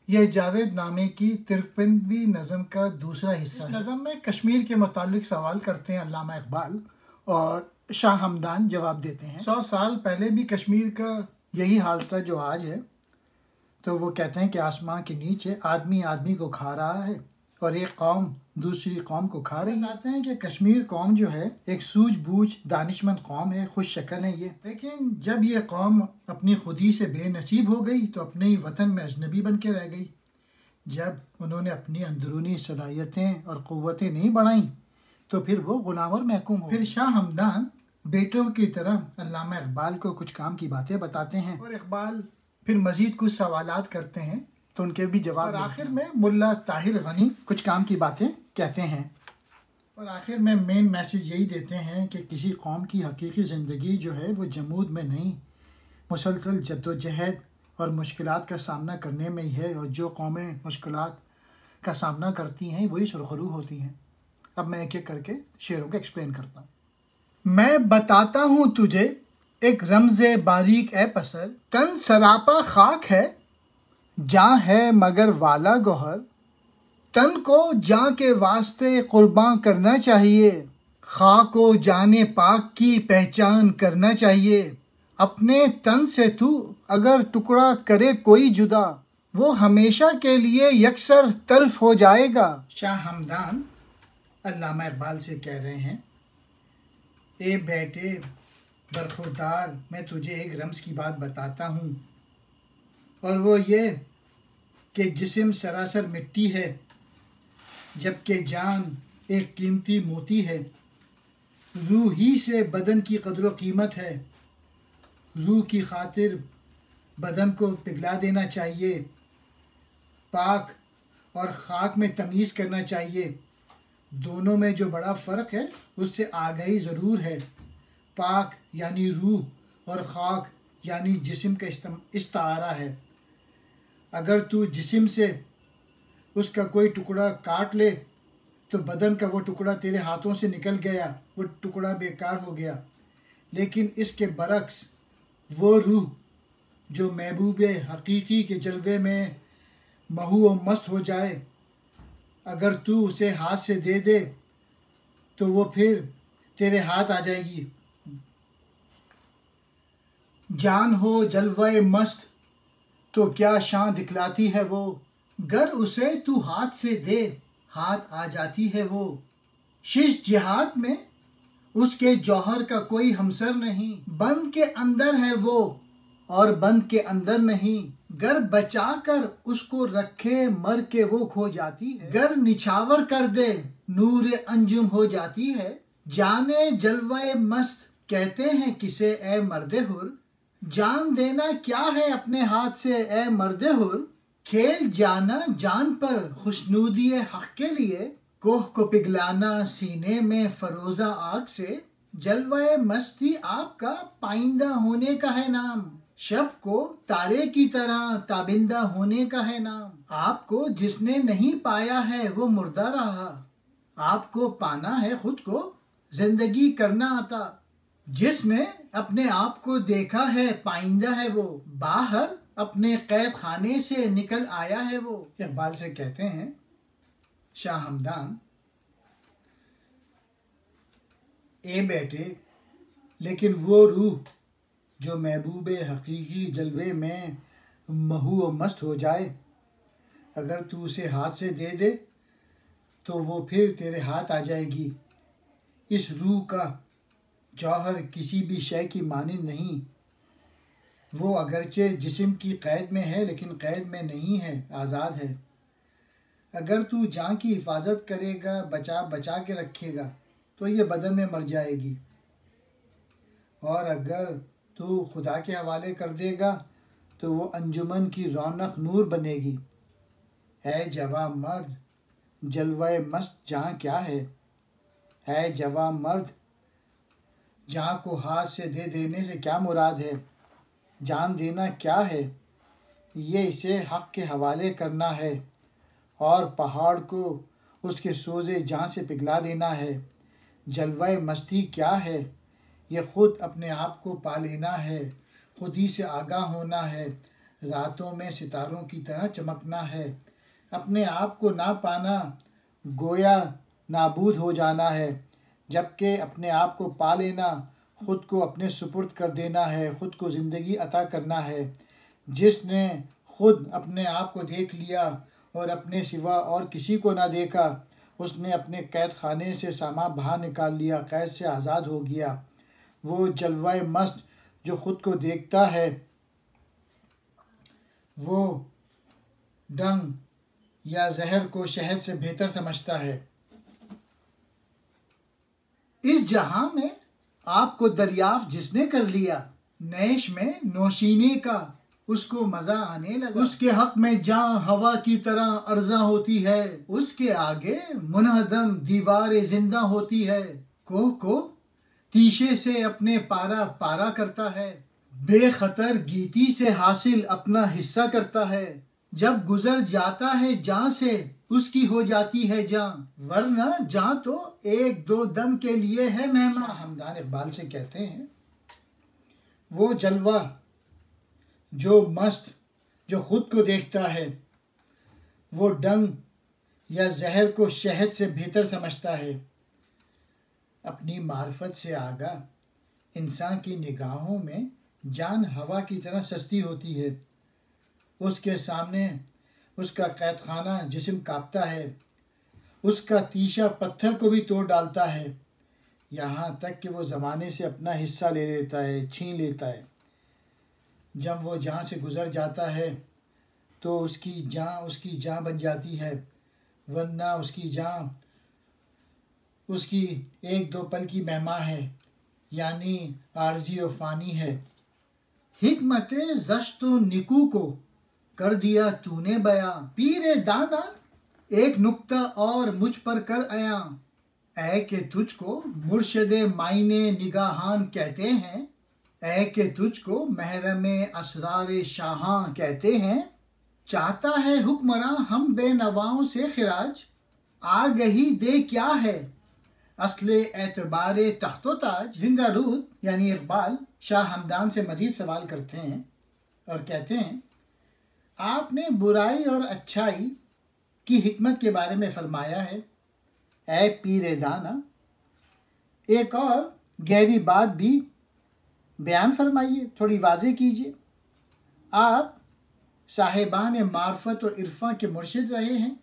یہ جاوید نامے کی 53ویں نظم کا دوسرا حصہ ہے۔ اس نظم میں کشمیر کے متعلق سوال کرتے ہیں علامہ اقبال اور شاہ ہمدان جواب دیتے ہیں۔ 100 سال پہلے بھی کشمیر کا یہی حال تھا جو آج ہے، تو وہ کہتے ہیں کہ آسمان کے نیچے آدمی آدمی کو کھا رہا ہے اور ایک قوم دوسری قوم کو کھا رہی ہے۔ کہتے ہیں کہ کشمیر قوم جو ہے ایک سوجھ بوجھ دانشمند قوم ہے، خوش شکل ہے یہ، لیکن جب یہ قوم اپنی خودی سے بے نصیب ہو گئی تو اپنے ہی وطن میں اجنبی بن کے رہ گئی۔ جب انہوں نے اپنی اندرونی صلاحیتیں اور قوتیں نہیں بڑھائیں تو پھر وہ غلام اور محکوم ہو۔ پھر شاہ ہمدان بیٹوں کی طرح علامہ اقبال کو کچھ کام کی باتیں بتاتے ہیں اور اقبال پھر مزید کچھ سوالات کرتے ہیں تو ان کے بھی جواب، اور آخر میں ملا طاہر غنی کچھ کام کی باتیں کہتے ہیں اور آخر میں مین میسج یہی دیتے ہیں کہ کسی قوم کی حقیقی زندگی جو ہے وہ جمود میں نہیں، مسلسل جد و جہد اور مشکلات کا سامنا کرنے میں ہی ہے، اور جو قومیں مشکلات کا سامنا کرتی ہیں وہی سرخرو ہوتی ہیں۔ اب میں ایک ایک کر کے شعروں کو ایکسپلین کرتا ہوں۔ میں بتاتا ہوں تجھے ایک رمز باریک اے پسر، تن سراپا خاک ہے جاں ہے مگر والا گوہر، تن کو جاں کے واسطے قرباں کرنا چاہیے، خاک و جان پاک کی پہچان کرنا چاہیے، اپنے تن سے تو اگر ٹکڑا کرے کوئی جدا، وہ ہمیشہ کے لیے یکسر تلف ہو جائے گا۔ شاہ ہمدان علامہ اقبال سے کہہ رہے ہیں، اے بیٹے برخوردار، میں تجھے ایک رمز کی بات بتاتا ہوں، اور وہ یہ کہ جسم سراسر مٹی ہے جبکہ جان ایک قیمتی موتی ہے، روح ہی سے بدن کی قدر و قیمت ہے، روح کی خاطر بدن کو پگھلا دینا چاہیے، پاک اور خاک میں تمیز کرنا چاہیے، دونوں میں جو بڑا فرق ہے اس سے آگہی ضرور ہے، پاک یعنی روح اور خاک یعنی جسم کا استعارہ ہے، اگر تو جسم سے اس کا کوئی ٹکڑا کاٹ لے تو بدن کا وہ ٹکڑا تیرے ہاتھوں سے نکل گیا، وہ ٹکڑا بیکار ہو گیا، لیکن اس کے برعکس وہ روح جو محبوب حقیقی کے جلوے میں محو و مست ہو جائے، اگر تو اسے ہاتھ سے دے دے تو وہ پھر تیرے ہاتھ آ جائے گی۔ جان ہو جلوہ مست تو کیا شان دکھلاتی ہے وہ، گر اسے تو ہاتھ سے دے ہاتھ آ جاتی ہے وہ، شش جہاد میں اس کے جوہر کا کوئی ہمسر نہیں، بند کے اندر ہے وہ اور بند کے اندر نہیں، گر بچا کر اس کو رکھے مر کے وہ کھو جاتی ہے، گر نچھاور کر دے نور انجم ہو جاتی ہے، جانے جلوہ مست کہتے ہیں کسے اے مرد حر، جان دینا کیا ہے اپنے ہاتھ سے اے مرد حر، کھیل جانا جان پر خوشنودی حق کے لیے، کوہ کو پگھلانا سینے میں فروزہ آگ سے، جلوہ مستی آپ کا پائندہ ہونے کا ہے نام، شب کو تارے کی طرح تابندہ ہونے کا ہے نام، آپ کو جس نے نہیں پایا ہے وہ مردہ رہا، آپ کو پانا ہے خود کو زندگی کرنا آتا، جس نے اپنے آپ کو دیکھا ہے پائندہ ہے وہ، باہر اپنے قید خانے سے نکل آیا ہے وہ۔ اقبال سے کہتے ہیں شاہ ہمدان، اے بیٹے لیکن وہ روح جو محبوب حقیقی جلوے میں محو و مست ہو جائے، اگر تو اسے ہاتھ سے دے دے تو وہ پھر تیرے ہاتھ آ جائے گی، اس روح کا جوہر کسی بھی شے کی مانند نہیں، وہ اگرچہ جسم کی قید میں ہے لیکن قید میں نہیں ہے، آزاد ہے، اگر تو جان کی حفاظت کرے گا بچا کے رکھے گا تو یہ بدن میں مر جائے گی، اور اگر تو خدا کے حوالے کر دے گا تو وہ انجمن کی رونق نور بنے گی، اے جواں مرد جلوہ مست جہاں کیا ہے، اے جواں مرد جہاں کو ہاتھ سے دے دینے سے کیا مراد ہے، جان دینا کیا ہے، یہ اسے حق کے حوالے کرنا ہے، اور پہاڑ کو اس کے سوزے جہاں سے پگھلا دینا ہے، جلوہ مستی کیا ہے، یہ خود اپنے آپ کو پا لینا ہے، خود ہی سے آگاہ ہونا ہے، راتوں میں ستاروں کی طرح چمکنا ہے، اپنے آپ کو نہ پانا گویا نابود ہو جانا ہے، جبکہ اپنے آپ کو پا لینا خود کو اپنے سپرد کر دینا ہے، خود کو زندگی عطا کرنا ہے۔ جس نے خود اپنے آپ کو دیکھ لیا اور اپنے سوا اور کسی کو نہ دیکھا، اس نے اپنے قید خانے سے سامان باہر نکال لیا، قید سے آزاد ہو گیا۔ وہ جلوہ مست جو خود کو دیکھتا ہے وہ ڈنگ یا زہر کو شہد سے بہتر سمجھتا ہے۔ اس جہاں میں آپ کو دریافت جس نے کر لیا، نیش میں نوشینے کا اس کو مزہ آنے لگا۔ اس کے حق میں جاں ہوا کی طرح ارزاں ہوتی ہے، اس کے آگے منہدم دیوار زندہ ہوتی ہے۔ کوہ کو تیشے سے اپنے پارا پارا کرتا ہے، بے خطر گیتی سے حاصل اپنا حصہ کرتا ہے۔ جب گزر جاتا ہے جاں سے اس کی ہو جاتی ہے جاں، ورنہ جاں تو ایک دو دم کے لیے ہے مہمان۔ ہمدان اقبال سے کہتے ہیں وہ جلوہ جو مست جو خود کو دیکھتا ہے وہ ڈنگ یا زہر کو شہد سے بہتر سمجھتا ہے۔ اپنی معرفت سے آگاہ انسان کی نگاہوں میں جان ہوا کی طرح سستی ہوتی ہے۔ اس کے سامنے اس کا قید خانہ جسم کانپتا ہے، اس کا تیشہ پتھر کو بھی توڑ ڈالتا ہے، یہاں تک کہ وہ زمانے سے اپنا حصہ لے لیتا ہے، چھین لیتا ہے۔ جب وہ جہاں سے گزر جاتا ہے تو اس کی جاں بن جاتی ہے، ورنہ اس کی جاں اس کی ایک دو پل کی مہماں ہے، یعنی عارضی و فانی ہے۔ حکمت زشت و نکو کو کر دیا تو نے بیاں، پیر دانا ایک نکتہ اور مجھ پر کر عیاں۔ اے کہ تجھ کو مرشد معین نگاہان کہتے ہیں، اے کہ تجھ کو محرم اسرار شاہاں کہتے ہیں۔ چاہتا ہے حکمراں ہم بے نواؤں سے خراج، آگہی دے کیا ہے اصل اعتبار تخت و تاج۔ زندہ رود یعنی اقبال شاہ ہمدان سے مزید سوال کرتے ہیں اور کہتے ہیں آپ نے برائی اور اچھائی کی حکمت کے بارے میں فرمایا ہے، اے پیر دانا ایک اور گہری بات بھی بیان فرمائیے، تھوڑی واضح کیجیے۔ آپ صاحبان معرفت و عرفاں کے مرشد رہے ہیں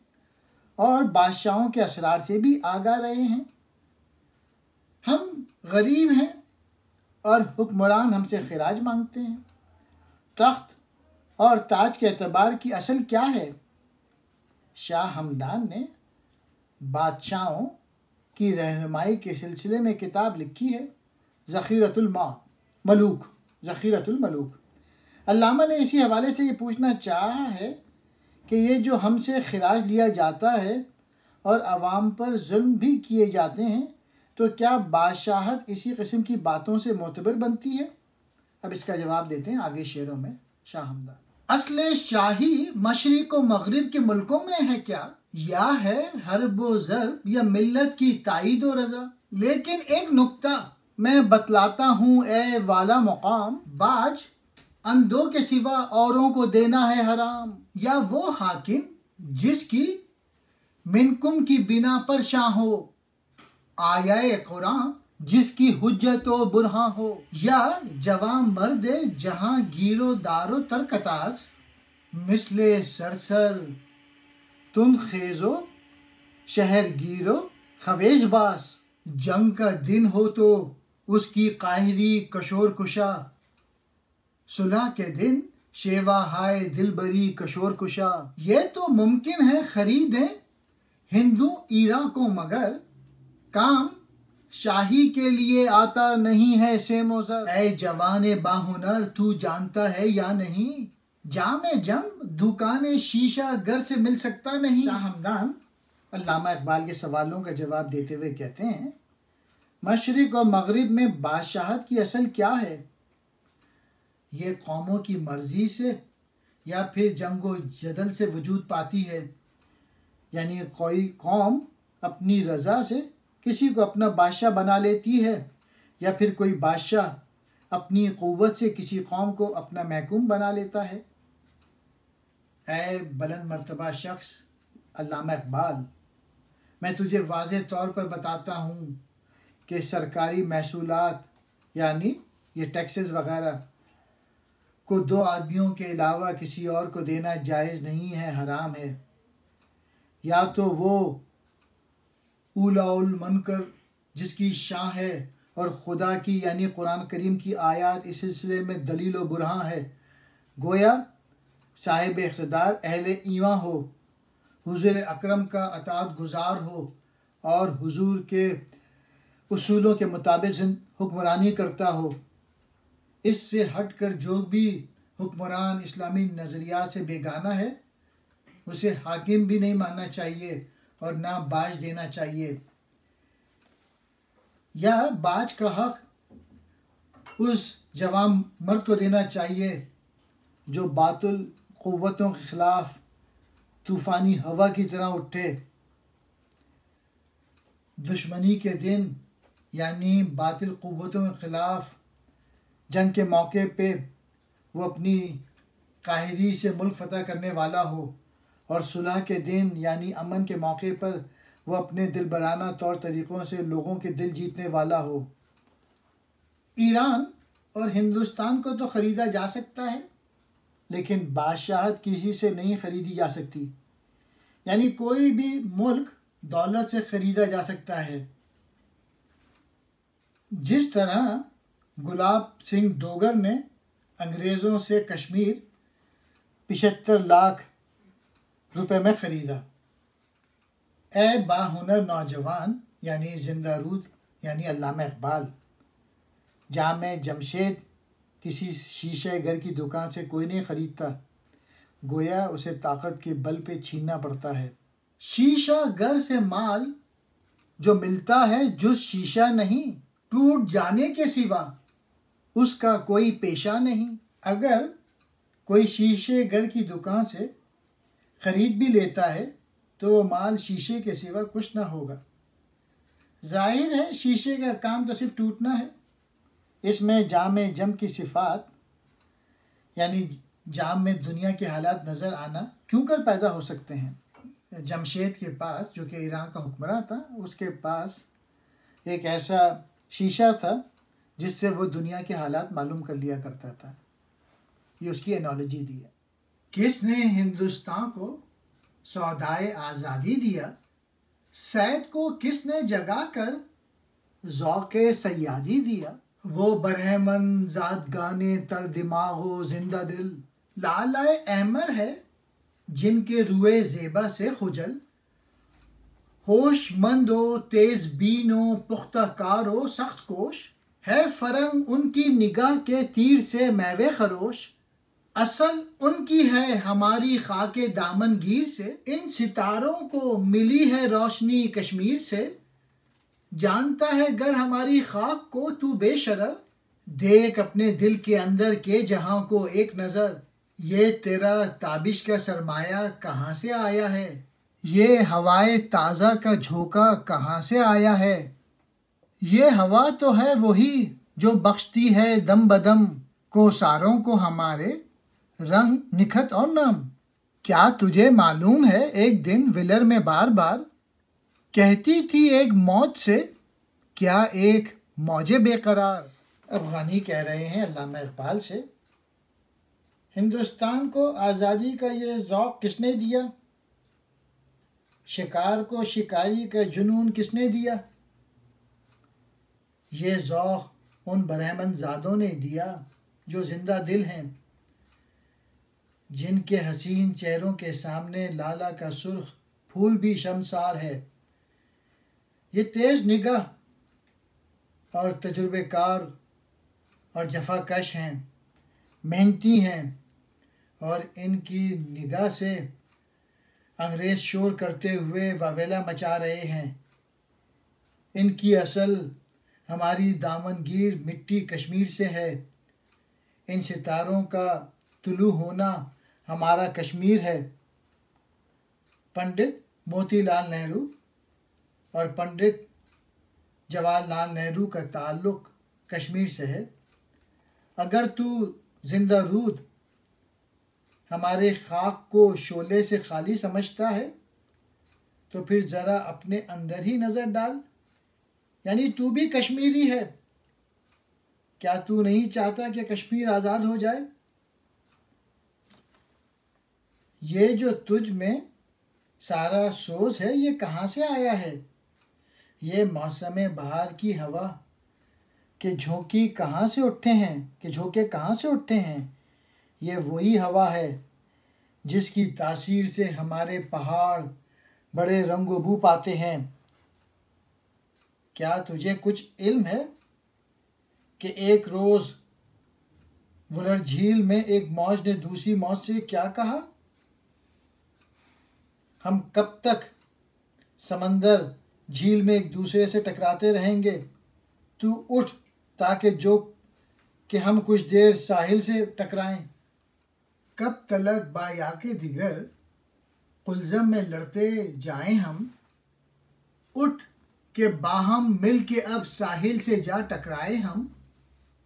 اور بادشاہوں کے اسرار سے بھی آگاہ رہے ہیں۔ ہم غریب ہیں اور حکمران ہم سے خراج مانگتے ہیں۔ تخت اور تاج کے اعتبار کی اصل کیا ہے؟ شاہ ہمدان نے بادشاہوں کی رہنمائی کے سلسلے میں کتاب لکھی ہے، ذخیرۃ الملوک۔ علامہ نے اسی حوالے سے یہ پوچھنا چاہا ہے کہ یہ جو ہم سے خراج لیا جاتا ہے اور عوام پر ظلم بھی کیے جاتے ہیں تو کیا بادشاہت اسی قسم کی باتوں سے معتبر بنتی ہے؟ اب اس کا جواب دیتے ہیں آگے شعروں میں شاہ ہمدان۔ اصل شاہی مشرق و مغرب کے ملکوں میں ہے کیا، یا ہے حرب و ضرب یا ملت کی تائید و رضا؟ لیکن ایک نکتہ میں بتلاتا ہوں اے والا مقام، باج اندوں کے سوا اوروں کو دینا ہے حرام۔ یا وہ حاکم جس کی منکم کی بنا پر شاں ہو، آیا قرآن جس کی حجت و برہاں ہو، یا جوان مرد جہاں گیر و دار و ترکتاز، مثل سرسر تند خیز و شہر گیر و خویش باز۔ جنگ کا دن ہو تو اس کی قاہری کشور کشا، صلح کے دن شیوا ہائے دل بری کشور کشا۔ یہ تو ممکن ہے خریدیں ہندو ایران کو، مگر کام شاہی کے لیے آتا نہیں ہے سیم و زر۔ اے جوان باہنر تو جانتا ہے یا نہیں، جام جم دکان شیشہ گر سے مل سکتا نہیں۔ شاہ ہمدان علامہ اقبال کے سوالوں کا جواب دیتے ہوئے کہتے ہیں مشرق اور مغرب میں بادشاہت کی اصل کیا ہے؟ یہ قوموں کی مرضی سے یا پھر جنگ و جدل سے وجود پاتی ہے، یعنی کوئی قوم اپنی رضا سے کسی کو اپنا بادشاہ بنا لیتی ہے، یا پھر کوئی بادشاہ اپنی قوت سے کسی قوم کو اپنا محکوم بنا لیتا ہے۔ اے بلند مرتبہ شخص علامہ اقبال، میں تجھے واضح طور پر بتاتا ہوں کہ سرکاری محصولات یعنی یہ ٹیکسز وغیرہ کو دو آدمیوں کے علاوہ کسی اور کو دینا جائز نہیں ہے، حرام ہے۔ یا تو وہ اولا المنکر جس کی شان ہے اور خدا کی یعنی قرآن کریم کی آیات اس سلسلے میں دلیل و برہاں ہے، گویا صاحب اقتدار اہل ایمان ہو، حضور اکرم کا اطاعت گزار ہو اور حضور کے اصولوں کے مطابق حکمرانی کرتا ہو۔ اس سے ہٹ کر جو بھی حکمران اسلامی نظریات سے بیگانہ ہے اسے حاکم بھی نہیں ماننا چاہیے اور نہ باج دینا چاہیے، یا باج کا حق اس جوان مرد کو دینا چاہیے جو باطل قوتوں کے خلاف طوفانی ہوا کی طرح اٹھے۔ دشمنی کے دن یعنی باطل قوتوں کے خلاف جنگ کے موقع پہ وہ اپنی قاہری سے ملک فتح کرنے والا ہو، اور صلح کے دن یعنی امن کے موقع پر وہ اپنے دلبرانہ طور طریقوں سے لوگوں کے دل جیتنے والا ہو۔ ایران اور ہندوستان کو تو خریدا جا سکتا ہے لیکن بادشاہت کسی سے نہیں خریدی جا سکتی، یعنی کوئی بھی ملک دولت سے خریدا جا سکتا ہے۔ جس طرح گلاب سنگھ ڈوگر نے انگریزوں سے کشمیر 75 لاکھ روپے میں خریدا۔ اے باہنر نوجوان یعنی زندہ رود یعنی علامہ اقبال، جامع جمشید کسی شیشہ گر کی دکان سے کوئی نہیں خریدتا، گویا اسے طاقت کے بل پہ چھیننا پڑتا ہے۔ شیشہ گر سے مال جو ملتا ہے جز شیشہ نہیں، ٹوٹ جانے کے سوا اس کا کوئی پیشہ نہیں۔ اگر کوئی شیشے گر کی دکان سے خرید بھی لیتا ہے تو وہ مال شیشے کے سوا کچھ نہ ہوگا۔ ظاہر ہے شیشے کا کام تو صرف ٹوٹنا ہے، اس میں جام جم کی صفات یعنی جام میں دنیا کے حالات نظر آنا کیوں کر پیدا ہو سکتے ہیں۔ جمشید کے پاس جو کہ ایران کا حکمراں تھا، اس کے پاس ایک ایسا شیشہ تھا جس سے وہ دنیا کے حالات معلوم کر لیا کرتا تھا۔ یہ اس کی انالوجی دی ہے۔ کس نے ہندوستان کو سودائے آزادی دیا؟ سید کو کس نے جگا کر ذوق سیادی دیا؟ وہ برہمن زادگانے تر دماغ و زندہ دل، لالائے احمر ہے جن کے روئے زیبا سے خجل، ہوش مند و تیز بین و پختہ کار و سخت کوش، ہے فرنگ ان کی نگاہ کے تیر سے میوے خروش، اصل ان کی ہے ہماری خاک دامن گیر سے، ان ستاروں کو ملی ہے روشنی کشمیر سے، جانتا ہے گر ہماری خاک کو تو بے شرر، دیکھ اپنے دل کے اندر کے جہاں کو ایک نظر، یہ تیرا تابش کا سرمایہ کہاں سے آیا ہے، یہ ہوائے تازہ کا جھونکا کہاں سے آیا ہے، یہ ہوا تو ہے وہی جو بخشتی ہے دم بدم کوساروں کو ہمارے رنگ نکھت اور نم۔ کیا تجھے معلوم ہے ایک دن ویلر میں بار بار کہتی تھی ایک موج سے، کیا ایک موج بے قرار۔ اب غنی کہہ رہے ہیں علامہ اقبال سے، ہندوستان کو آزادی کا یہ ذوق کس نے دیا؟ شکار کو شکاری کا جنون کس نے دیا؟ یہ ذوق ان برہمن زادوں نے دیا جو زندہ دل ہیں، جن کے حسین چہروں کے سامنے لالا کا سرخ پھول بھی شرمسار ہے۔ یہ تیز نگاہ اور تجربے کار اور جفا کش ہیں، محنتی ہیں، اور ان کی نگاہ سے انگریز شور کرتے ہوئے واویلا مچا رہے ہیں۔ ان کی اصل ہماری دامن گیر مٹی کشمیر سے ہے، ان ستاروں کا طلوع ہونا ہمارا کشمیر ہے۔ پنڈت موتی لال نہرو اور پنڈت جواہر لال نہرو کا تعلق کشمیر سے ہے۔ اگر تو زندہ رود ہمارے خاک کو شعلے سے خالی سمجھتا ہے تو پھر ذرا اپنے اندر ہی نظر ڈال، یعنی تو بھی کشمیری ہے، کیا تو نہیں چاہتا کہ کشمیر آزاد ہو جائے؟ یہ جو تجھ میں سارا سوز ہے یہ کہاں سے آیا ہے؟ یہ موسم بہار کی ہوا کہ جھونکے کہاں سے اٹھتے ہیں؟ یہ وہی ہوا ہے جس کی تاثیر سے ہمارے پہاڑ بڑے رنگ و بو پاتے ہیں۔ کیا تجھے کچھ علم ہے کہ ایک روز ولر جھیل میں ایک موج نے دوسری موج سے کیا کہا؟ ہم کب تک سمندر جھیل میں ایک دوسرے سے ٹکراتے رہیں گے؟ تو اٹھ تاکہ ہم کچھ دیر ساحل سے ٹکرائیں۔ کب تلک با یاک دیگر قلزم میں لڑتے جائیں ہم، اٹھ کہ باہم مل کے اب ساحل سے جا ٹکرائے ہم۔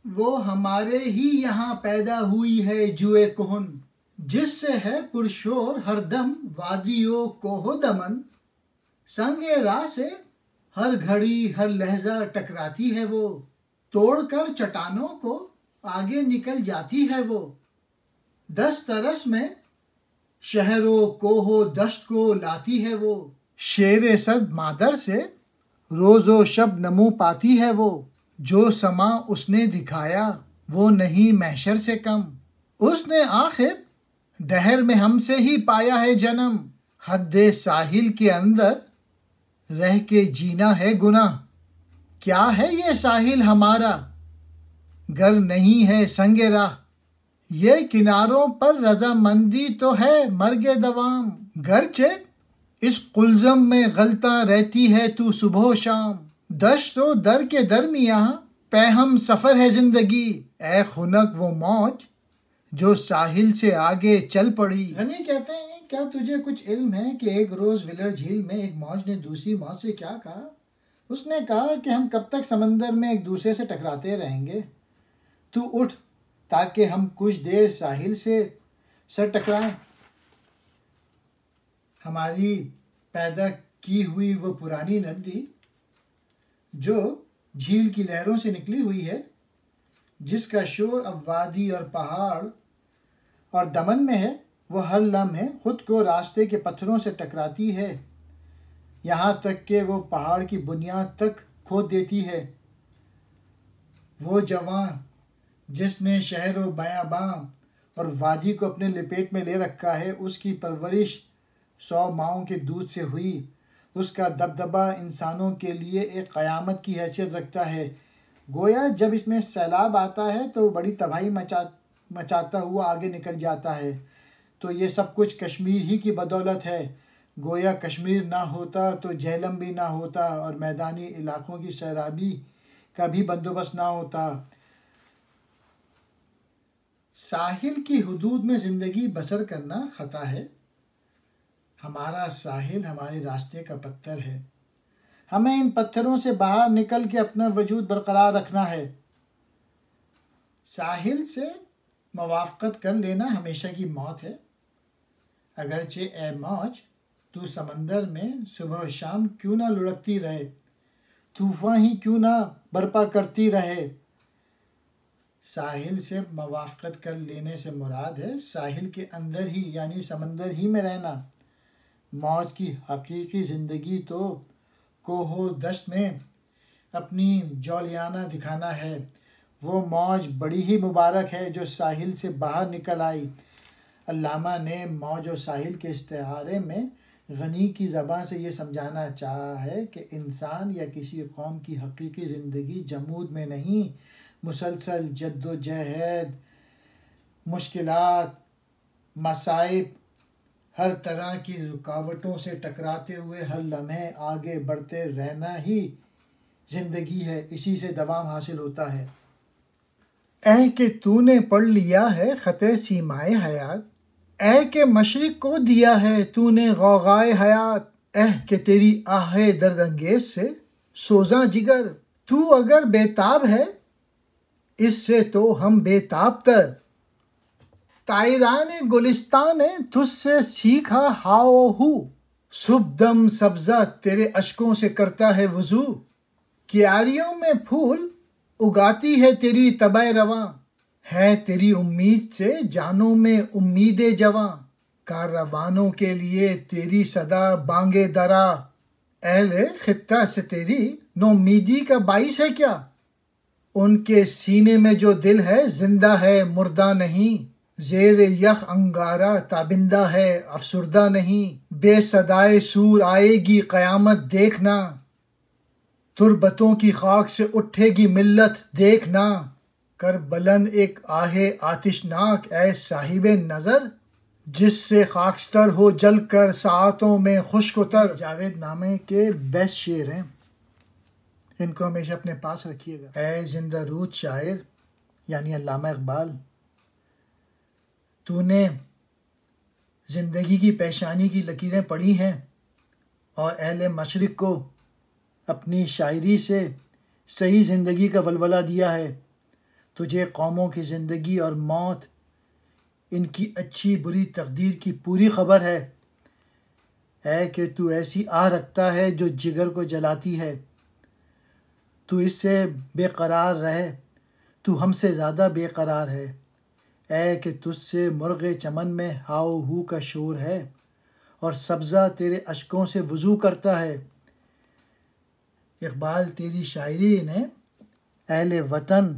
وہ ہمارے ہی یہاں پیدا ہوئی ہے جوئے کہن، جس سے ہے پرشور ہر دم وادی و کوہ و دمن۔ سنگ راہ سے ہر گھڑی ہر لہجہ ٹکراتی ہے وہ، توڑ کر چٹانوں کو آگے نکل جاتی ہے وہ۔ دست رس میں شہر و کوہ و دشت کو لاتی ہے وہ، شیر صد مادر سے روز و شب نمو پاتی ہے وہ۔ جو سما اس نے دکھایا وہ نہیں محشر سے کم، اس نے آخر دہر میں ہم سے ہی پایا ہے جنم۔ حد ساحل کے اندر رہ کے جینا ہے گناہ، کیا ہے یہ ساحل ہمارا گر نہیں ہے سنگ راہ۔ یہ کناروں پر رضامندی تو ہے مرگ دوام، گرچہ اس قلزم میں غلطاں رہتی ہے تو صبح و شام۔ دشت و در کے درمیاں پہ ہم سفر ہے زندگی، اے خنک وہ موج جو ساحل سے آگے چل پڑی۔ غنی کہتے ہیں کیا تجھے کچھ علم ہے کہ ایک روز ولر جھیل میں ایک موج نے دوسری موج سے کیا کہا؟ اس نے کہا کہ ہم کب تک سمندر میں ایک دوسرے سے ٹکراتے رہیں گے؟ تو اٹھ تاکہ ہم کچھ دیر ساحل سے سر ٹکرائیں۔ ہماری پیدا کی ہوئی وہ پرانی ندی جو جھیل کی لہروں سے نکلی ہوئی ہے، جس کا شور اب وادی اور پہاڑ اور دمن میں ہے، وہ ہر لمحے خود کو راستے کے پتھروں سے ٹکراتی ہے، یہاں تک کہ وہ پہاڑ کی بنیاد تک کھود دیتی ہے۔ وہ جوان جس نے شہر و بیاباں اور وادی کو اپنے لپیٹ میں لے رکھا ہے، اس کی پرورش 100 ماؤں کے دودھ سے ہوئی، اس کا دبدبہ انسانوں کے لیے ایک قیامت کی حیثیت رکھتا ہے۔ گویا جب اس میں سیلاب آتا ہے تو بڑی تباہی مچاتا ہوا آگے نکل جاتا ہے، تو یہ سب کچھ کشمیر ہی کی بدولت ہے۔ گویا کشمیر نہ ہوتا تو جہلم بھی نہ ہوتا اور میدانی علاقوں کی سیرابی کا بھی بندوبست نہ ہوتا۔ ساحل کی حدود میں زندگی بسر کرنا خطا ہے۔ ہمارا ساحل ہمارے راستے کا پتھر ہے، ہمیں ان پتھروں سے باہر نکل کے اپنا وجود برقرار رکھنا ہے۔ ساحل سے موافقت کر لینا ہمیشہ کی موت ہے۔ اگرچہ اے موج تو سمندر میں صبح و شام کیوں نہ لڑکتی رہے، طوفان ہی کیوں نہ برپا کرتی رہے۔ ساحل سے موافقت کر لینے سے مراد ہے ساحل کے اندر ہی یعنی سمندر ہی میں رہنا۔ موج کی حقیقی زندگی تو کوہ و دشت میں اپنی جولیانہ دکھانا ہے۔ وہ موج بڑی ہی مبارک ہے جو ساحل سے باہر نکل آئی۔ علامہ نے موج و ساحل کے استعارے میں غنی کی زبان سے یہ سمجھانا چاہا ہے کہ انسان یا کسی قوم کی حقیقی زندگی جمود میں نہیں، مسلسل جد و جہد، مشکلات، مصائب، ہر طرح کی رکاوٹوں سے ٹکراتے ہوئے ہر لمحے آگے بڑھتے رہنا ہی زندگی ہے، اسی سے دوام حاصل ہوتا ہے۔ اے کہ تو نے پڑھ لیا ہے خط سیمائے حیات، اے کہ مشرق کو دیا ہے تو نے غوغائے حیات، اے کہ تیری آہ درد انگیز سے سوزاں جگر، تو اگر بے تاب ہے اس سے تو ہم بے تاب تر۔ طائران گلستان تجھ سے سیکھا ہاؤ ہو، صبح دم سبزہ تیرے اشکوں سے کرتا ہے وضو، کیاریوں میں پھول اگاتی ہے تیری طبع رواں، ہے تیری امید سے جانوں میں امید جواں، کاروانوں کے لیے تیری صدا بانگے درا، اہل خطہ سے تیری نومیدی کا باعث ہے کیا؟ ان کے سینے میں جو دل ہے زندہ ہے مردہ نہیں، زیر یخ انگارہ تابندہ ہے افسردہ نہیں، بے صدائے سور آئے گی قیامت دیکھنا، تربتوں کی خاک سے اٹھے گی ملت دیکھنا، کر بلند ایک آہ آتشناک اے صاحب نظر، جس سے خاکستر ہو جل کر ساعتوں میں خشک اتر۔ جاوید نامے کے بیسٹ شعر ہیں، ان کو ہمیشہ اپنے پاس رکھیے گا۔ اے زندہ رود شاعر یعنی علامہ اقبال، تو نے زندگی کی پیشانی کی لکیریں پڑھی ہیں اور اہل مشرق کو اپنی شاعری سے صحیح زندگی کا ولولہ دیا ہے۔ تجھے قوموں کی زندگی اور موت، ان کی اچھی بری تقدیر کی پوری خبر ہے، اے کہ تو ایسی آہ رکھتا ہے جو جگر کو جلاتی ہے، تو اس سے بے قرار رہے، تو ہم سے زیادہ بے قرار ہے، اے کہ تجھ سے مرغ چمن میں ہاؤ ہو کا شور ہے، اور سبزہ تیرے اشکوں سے وضو کرتا ہے۔ اقبال، تیری شاعری نے اہل وطن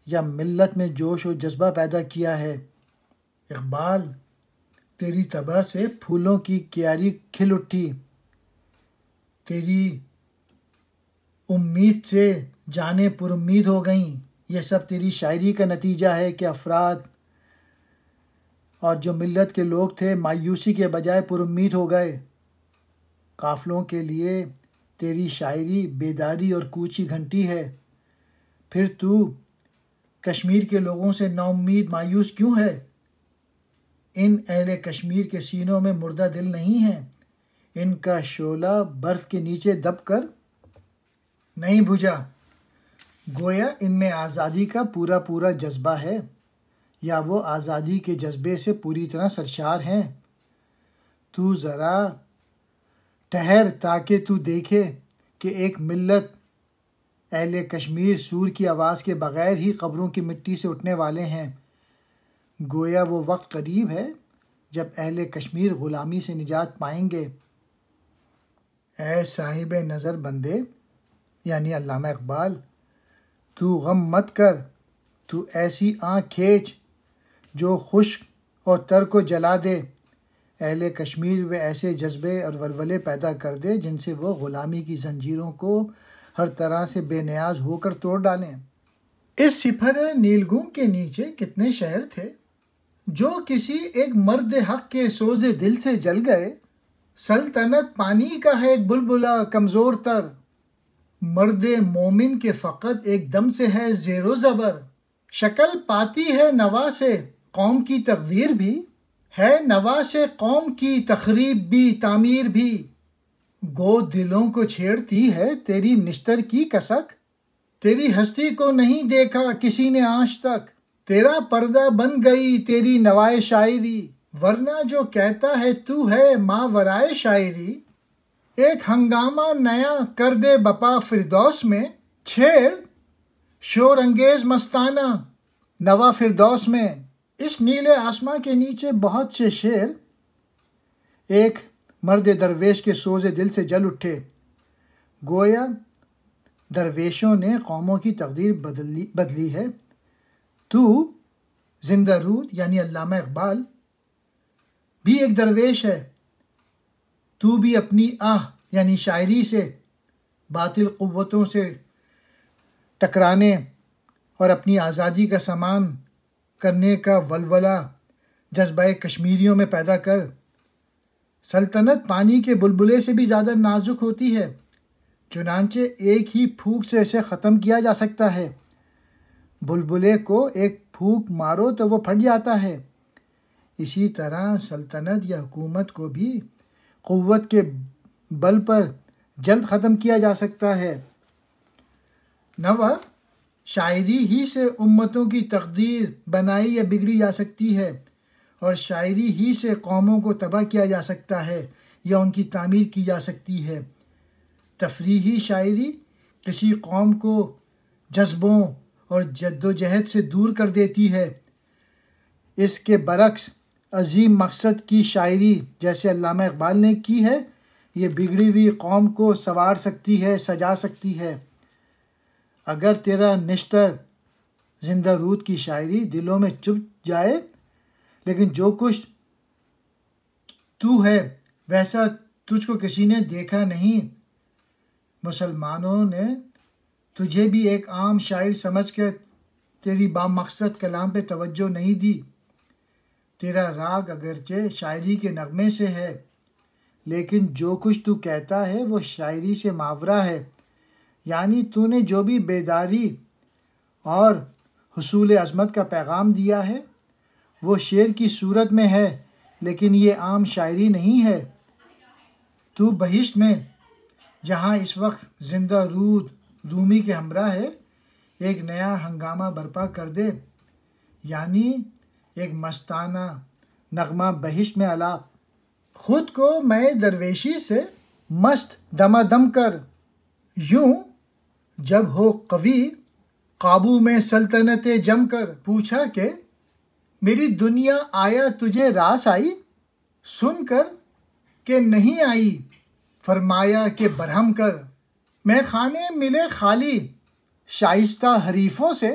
یا ملت میں جوش و جذبہ پیدا کیا ہے۔ اقبال، تیری طبع سے پھولوں کی کیاری کھل اٹھی، تیری امید سے جانیں پر امید ہو گئیں، یہ سب تیری شاعری کا نتیجہ ہے کہ افراد اور جو ملت کے لوگ تھے مایوسی کے بجائے پر امید ہو گئے۔ قافلوں کے لیے تیری شاعری بیداری اور کوچی گھنٹی ہے، پھر تو کشمیر کے لوگوں سے نا امید مایوس کیوں ہے؟ ان اہل کشمیر کے سینوں میں مردہ دل نہیں ہے، ان کا شعلہ برف کے نیچے دب کر نہیں بجھا، گویا ان میں آزادی کا پورا جذبہ ہے، یا وہ آزادی کے جذبے سے پوری طرح سرشار ہیں۔ تو ذرا ٹھہر تاکہ تو دیکھے کہ ایک ملت اہل کشمیر سور کی آواز کے بغیر ہی قبروں کی مٹی سے اٹھنے والے ہیں، گویا وہ وقت قریب ہے جب اہل کشمیر غلامی سے نجات پائیں گے۔ اے صاحب نظر بندے یعنی علامہ اقبال، تو غم مت کر، تو ایسی آنکھ کھینچ جو خشک اور تر کو جلا دے، اہل کشمیر میں ایسے جذبے اور ولولے پیدا کر دے جن سے وہ غلامی کی زنجیروں کو ہر طرح سے بے نیاز ہو کر توڑ ڈالیں۔ اس سپر نیلگوں کے نیچے کتنے شہر تھے جو کسی ایک مرد حق کے سوز دل سے جل گئے، سلطنت پانی کا ہے ایک بلبلا کمزور تر، مرد مومن کے فقط ایک دم سے ہے زیر و زبر، شکل پاتی ہے نوا سے قوم کی تقدیر بھی، ہے نوا سے قوم کی تخریب بھی تعمیر بھی، گو دلوں کو چھیڑتی ہے تیری نشتر کی کسک، تیری ہستی کو نہیں دیکھا کسی نے آج تک، تیرا پردہ بن گئی تیری نوائے شاعری، ورنہ جو کہتا ہے تو ہے ماورائے شاعری، ایک ہنگامہ نیا کر دے بپا فردوس میں، چھیڑ شور انگیز مستانہ نوا فردوس میں۔ اس نیلے آسماں کے نیچے بہت سے شعر ایک مرد درویش کے سوز دل سے جل اٹھے، گویا درویشوں نے قوموں کی تقدیر بدلی ہے۔ تو زندہ رود یعنی علامہ اقبال بھی ایک درویش ہے، تو بھی اپنی آہ یعنی شاعری سے باطل قوتوں سے ٹکرانے اور اپنی آزادی کا سامان کرنے کا ولولہ جذبہ کشمیریوں میں پیدا کر۔ سلطنت پانی کے بلبلے سے بھی زیادہ نازک ہوتی ہے، چنانچہ ایک ہی پھونک سے اسے ختم کیا جا سکتا ہے، بلبلے کو ایک پھونک مارو تو وہ پھٹ جاتا ہے، اسی طرح سلطنت یا حکومت کو بھی قوت کے بل پر جلد ختم کیا جا سکتا ہے۔ نوا شاعری ہی سے امتوں کی تقدیر بنائی یا بگڑی جا سکتی ہے، اور شاعری ہی سے قوموں کو تباہ کیا جا سکتا ہے یا ان کی تعمیر کی جا سکتی ہے۔ تفریحی شاعری کسی قوم کو جذبوں اور جد و جہد سے دور کر دیتی ہے۔ اس کے برعکس عظیم مقصد کی شاعری جیسے علامہ اقبال نے کی ہے، یہ بگڑی ہوئی قوم کو سنوار سکتی ہے، سجا سکتی ہے۔ اگر تیرا نشتر زندہ رود کی شاعری دلوں میں چپ جائے، لیکن جو کچھ تو ہے ویسا تجھ کو کسی نے دیکھا نہیں۔ مسلمانوں نے تجھے بھی ایک عام شاعر سمجھ کر تیری بامقصد کلام پہ توجہ نہیں دی۔ تیرا راگ اگرچہ شاعری کے نغمے سے ہے، لیکن جو کچھ تو کہتا ہے وہ شاعری سے ماورا ہے۔ یعنی تو نے جو بھی بیداری اور حصول عظمت کا پیغام دیا ہے وہ شعر کی صورت میں ہے، لیکن یہ عام شاعری نہیں ہے۔ تو بہشت میں جہاں اس وقت زندہ رود رومی کے ہمراہ ہے ایک نیا ہنگامہ برپا کر دے، یعنی ایک مستانہ نغمہ بہشت میں الاپ۔ خود کو میں درویشی سے مست دمادم کر، یوں جب ہو قوی قابو میں سلطنت جم کر۔ پوچھا کہ میری دنیا آیا تجھے راس آئی، سن کر کہ نہیں آئی فرمایا کہ برہم کر۔ میں خانے ملے خالی شائستہ حریفوں سے،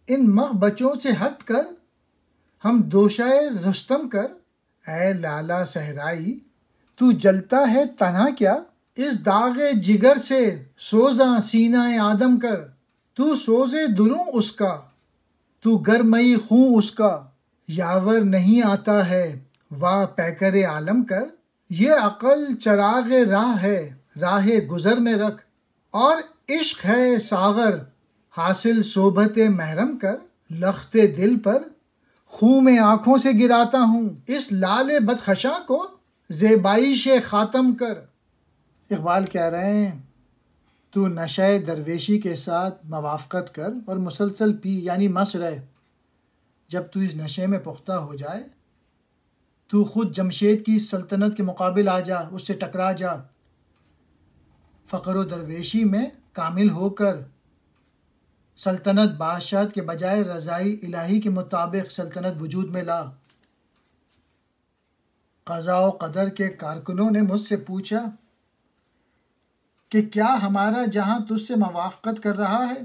ان مغ بچوں سے ہٹ کر ہم دوشائے رستم کر۔ اے لالا صحرائی تو جلتا ہے تنہا کیا، اس داغ جگر سے سوزاں سینہ آدم کر۔ تو سوزے دلوں اس کا، تو گرمئی خوں اس کا، یاور نہیں آتا ہے واہ پیکر عالم کر۔ یہ عقل چراغ راہ ہے راہ گزر میں رکھ، اور عشق ہے ساغر حاصل صحبت محرم کر۔ لخت دل پر خوں میں آنکھوں سے گراتا ہوں، اس لال بدخشاں کو زیبائش خاتم کر۔ اقبال کہہ رہے ہیں تو نشہ درویشی کے ساتھ موافقت کر اور مسلسل پی یعنی مست رہ۔ جب تو اس نشے میں پختہ ہو جائے تو خود جمشید کی سلطنت کے مقابل آ جا، اس سے ٹکرا جا۔ فقر و درویشی میں کامل ہو کر سلطنت بادشاہت کے بجائے رضائی الہی کے مطابق سلطنت وجود میں لا۔ قضاء و قدر کے کارکنوں نے مجھ سے پوچھا کہ کیا ہمارا جہاں تجھ سے موافقت کر رہا ہے؟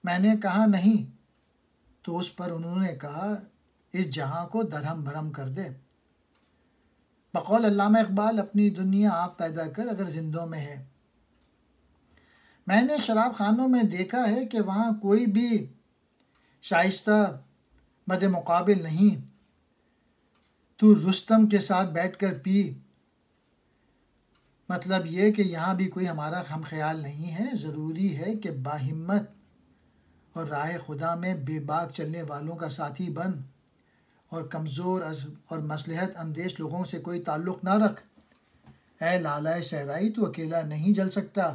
میں نے کہا نہیں۔ تو اس پر انہوں نے کہا اس جہاں کو درہم بھرم کر دے۔ بقول علامہ اقبال اپنی دنیا آپ پیدا کر اگر زندوں میں ہے۔ میں نے شراب خانوں میں دیکھا ہے کہ وہاں کوئی بھی شائستہ مد مقابل نہیں۔ تو رستم کے ساتھ بیٹھ کر پی، مطلب یہ کہ یہاں بھی کوئی ہمارا ہم خیال نہیں ہے۔ ضروری ہے کہ باہمت اور راہ خدا میں بے باک چلنے والوں کا ساتھی بن، اور کمزور اور مصلحت اندیش لوگوں سے کوئی تعلق نہ رکھ۔ اے لالائے صحرائی تو اکیلا نہیں جل سکتا،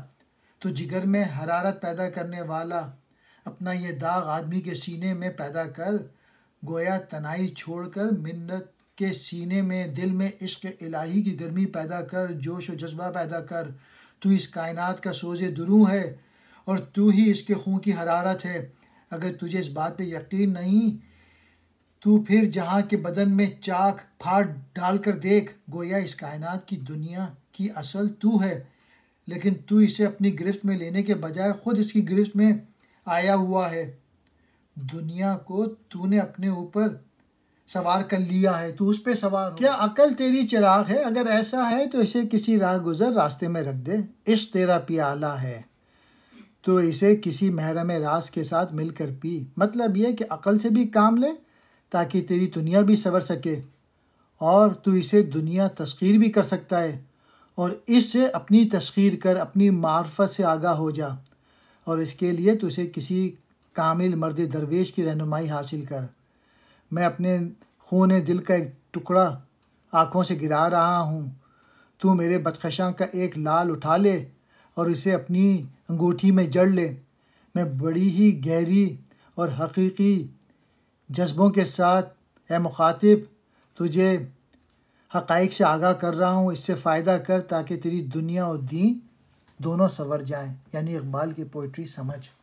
تو جگر میں حرارت پیدا کرنے والا اپنا یہ داغ آدمی کے سینے میں پیدا کر، گویا تنہائی چھوڑ کر منت کے سینے میں دل میں عشق الہی کی گرمی پیدا کر، جوش و جذبہ پیدا کر۔ تو اس کائنات کا سوز دروں ہے اور تو ہی اس کے خون کی حرارت ہے۔ اگر تجھے اس بات پہ یقین نہیں تو پھر جہاں کے بدن میں چاک پھاڑ ڈال کر دیکھ، گویا اس کائنات کی دنیا کی اصل تو ہے، لیکن تو اسے اپنی گرفت میں لینے کے بجائے خود اس کی گرفت میں آیا ہوا ہے۔ دنیا کو تو نے اپنے اوپر سوار کر لیا ہے، تو اس پہ سوار ہو۔ کیا عقل تیری چراغ ہے؟ اگر ایسا ہے تو اسے کسی راہ گزر راستے میں رکھ دے۔ عشق تیرا پیالہ ہے تو اسے کسی محرم راز کے ساتھ مل کر پی۔ مطلب یہ کہ عقل سے بھی کام لے تاکہ تیری دنیا بھی سنور سکے، اور تو اسے دنیا تسخیر بھی کر سکتا ہے، اور اس سے اپنی تسخیر کر، اپنی معرفت سے آگاہ ہو جا، اور اس کے لیے تو اسے کسی کامل مرد درویش کی رہنمائی حاصل کر۔ میں اپنے خون دل کا ایک ٹکڑا آنکھوں سے گرا رہا ہوں، تو میرے بدخشاں کا ایک لال اٹھا لے اور اسے اپنی انگوٹھی میں جڑ لے۔ میں بڑی ہی گہری اور حقیقی جذبوں کے ساتھ اے مخاطب تجھے حقائق سے آگاہ کر رہا ہوں، اس سے فائدہ کر تاکہ تیری دنیا اور دین دونوں سنور جائیں. یعنی اقبال کی پوئٹری سمجھ.